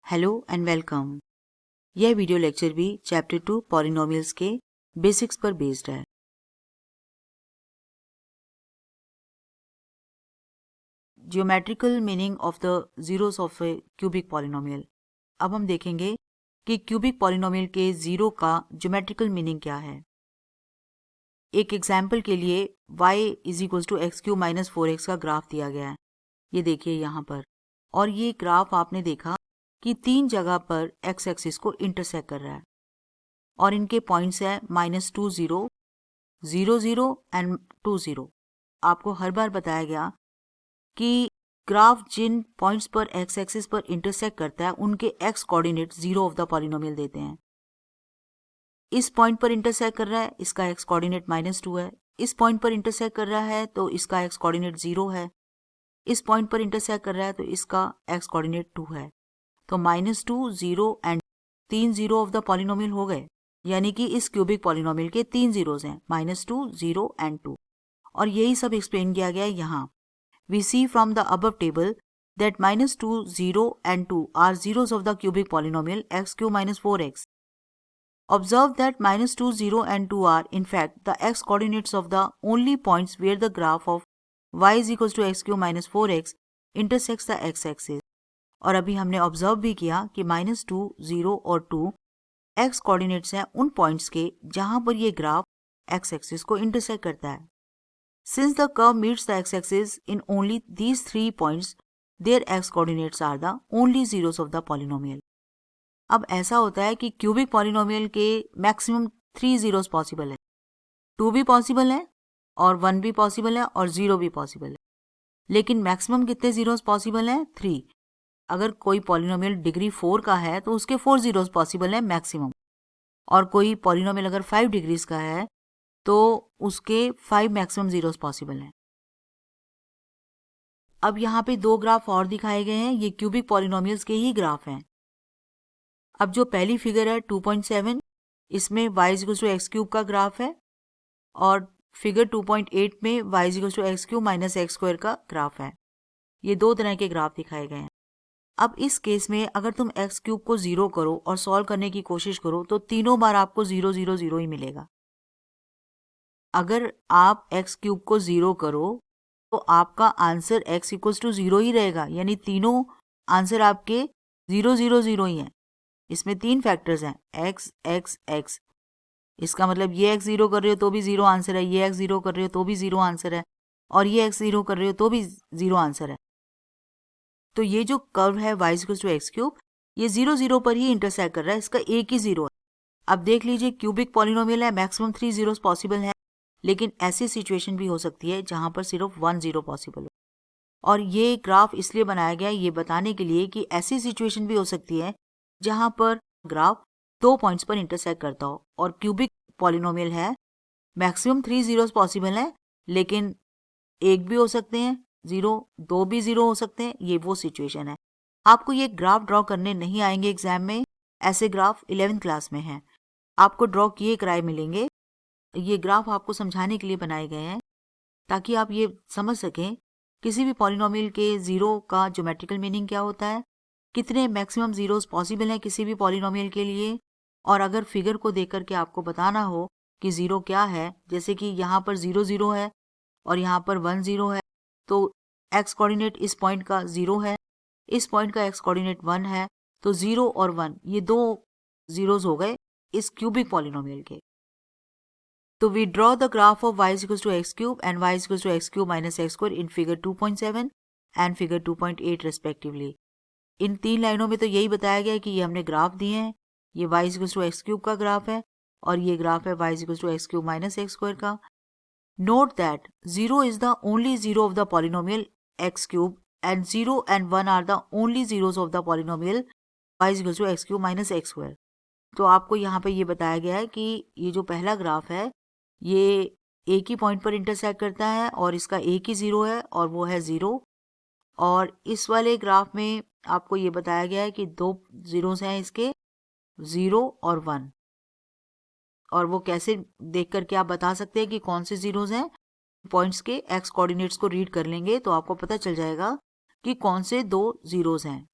Hello and welcome. यह video lecture भी chapter 2 polynomials के बेसिक्स पर बेस्ड है। Geometrical meaning of the zeros of a cubic polynomial. अब हम देखेंगे कि क्यूबिक पॉलिनोमियल के जीरो का ज्योमेट्रिकल मीनिंग क्या है। एक एग्जाम्पल के लिए y is equal to x cube minus 4x का ग्राफ दिया गया है। ये देखिए यहाँ पर, और ये ग्राफ आपने देखा कि 3 जगह पर एक्स एक्सिस को इंटरसेक्ट कर रहा है और इनके पॉइंट्स है -2 0 0 0 एंड 2 0। आपको हर बार बताया गया कि ग्राफ जिन पॉइंट्स पर एक्स एक्सिस पर इंटरसेक्ट करता है उनके x coordinate zero of the polynomial देते हैं। इस पॉइंट पर इंटरसेक्ट कर रहा है, इसका एक्स कोऑर्डिनेट -2 है। इस पॉइंट पर इंटरसेक्ट कर रहा है तो इसका एक्स कोऑर्डिनेट 0 है। इस पॉइंट पर इंटरसेक्ट कर रहा है तो इसका एक्स कोऑर्डिनेट 2 है। तो -2 0 एंड 3 0 ऑफ द पॉलिनोमियल हो गए, यानी कि इस क्यूबिक पॉलिनोमियल के 3 जीरोस हैं, -2 0 एंड 2। और यही सब एक्सप्लेन किया गया है यहाँ। We see from the above table that -2 0 and 2 are zeros of the cubic polynomial x cube minus 4x. Observe that -2 0 and 2 are in fact the x coordinates of the only points where the graph of y is equals to x cube minus 4x intersects the x axis. और अभी हमने observe भी किया कि -2 0 और 2 x coordinates हैं उन points के जहां पर ये ग्राफ एक्स एक्सिस को इंटरसेक्ट करता है। Since the curve meets the x axis in only these 3 points, their x coordinates are the only zeros of the polynomial. अब ऐसा होता है कि क्यूबिक पॉलिनोमियल के मैक्सिमम 3 जीरोस पॉसिबल है, 2 भी पॉसिबल है और 1 भी पॉसिबल है और 0 भी पॉसिबल है। लेकिन मैक्सिमम कितने जीरोस पॉसिबल हैं? 3। अगर कोई पॉलिनोमियल डिग्री 4 का है तो उसके 4 जीरोस पॉसिबल है मैक्सिमम, और कोई पॉलिनोमियल अगर 5 डिग्रीज का है तो उसके 5 मैक्सिमम जीरोस पॉसिबल हैं। अब यहाँ पे 2 ग्राफ और दिखाए गए हैं, ये क्यूबिक पॉलिनोमियल्स के ही ग्राफ हैं। अब जो पहली फिगर है 2.7, इसमें y equals to x cube का ग्राफ है, और फिगर 2.8 में y equals to x cube minus x square का ग्राफ है। ये 2 तरह के ग्राफ दिखाए गए हैं। अब इस केस में अगर तुम एक्स क्यूब को 0 करो और सॉल्व करने की कोशिश करो तो तीनों बार आपको 0 0 0 ही मिलेगा। अगर आप एक्स क्यूब को 0 करो तो आपका आंसर x इक्वल्स टू 0 ही रहेगा, यानी तीनों आंसर आपके 0 0 0 ही हैं। इसमें 3 फैक्टर्स हैं, x x x। इसका मतलब ये x 0 कर रहे हो तो भी 0 आंसर है, ये x 0 कर रहे हो तो भी 0 आंसर है, और ये x 0 कर रहे हो तो भी 0 आंसर है। तो ये जो कर्व है y equals to x cube, ये 0 0 पर ही इंटरसेक्ट कर रहा है, इसका एक ही 0 है। अब देख लीजिए, क्यूबिक पॉलिनोमियल है, मैक्सिमम 3 जीरोस पॉसिबल है, लेकिन ऐसी सिचुएशन भी हो सकती है जहां पर सिर्फ 1 0 पॉसिबल हो। और ये ग्राफ इसलिए बनाया गया है ये बताने के लिए कि ऐसी सिचुएशन भी हो सकती है जहां पर ग्राफ 2 पॉइंट्स पर इंटरसेक्ट करता हो, और क्यूबिक पॉलिनोमियल है, मैक्सिमम 3 जीरोस पॉसिबल है, लेकिन एक भी हो सकते हैं 0, 2 भी 0 हो सकते हैं। ये वो सिचुएशन है। आपको ये ग्राफ ड्रॉ करने नहीं आएंगे एग्जाम में, ऐसे ग्राफ 11th क्लास में हैं, आपको ड्रॉ किए कराए मिलेंगे। ये ग्राफ आपको समझाने के लिए बनाए गए हैं ताकि आप ये समझ सकें किसी भी पॉलिनोमियल के 0 का ज्योमेट्रिकल मीनिंग क्या होता है, कितने मैक्सिमम जीरोस पॉसिबल हैं किसी भी पॉलिनोमियल के लिए। और अगर फिगर को देख करके आपको बताना हो कि 0 क्या है, जैसे कि यहाँ पर 0 0 है और यहाँ पर 1 0 है, तो एक्स कोऑर्डिनेट इस पॉइंट का 0 है, इस पॉइंट का एक्स कोऑर्डिनेट 1 है, तो 0 और 1 ये 2 जीरोस हो गए इस क्यूबिक पॉलिनोमियल के। तो we draw the graph of y equals to x cube and y equals to x cube minus x square in figure 2.7 and figure 2.8 respectively. In 3 लाइनों में तो यही बताया गया है कि ये हमने ग्राफ दिए हैं, ये y equals to x cube का ग्राफ है और ये ग्राफ है y equals to x cube minus x square का। Note that 0 is the only zero of the polynomial x cube and 0 and 1 are the only zeros of the polynomial y is equals to x cube minus x square. तो आपको यहाँ पे ये बताया गया है कि ये जो पहला ग्राफ है ये एक ही पॉइंट पर इंटरसेक्ट करता है और इसका एक ही 0 है और वो है 0। और इस वाले ग्राफ में आपको ये बताया गया है कि 2 जीरोस हैं इसके, 0 और 1। और वो कैसे देख करके आप बता सकते हैं कि कौन से जीरोस हैं, पॉइंट्स के एक्स कोऑर्डिनेट्स को रीड कर लेंगे तो आपको पता चल जाएगा कि कौन से 2 जीरोस हैं।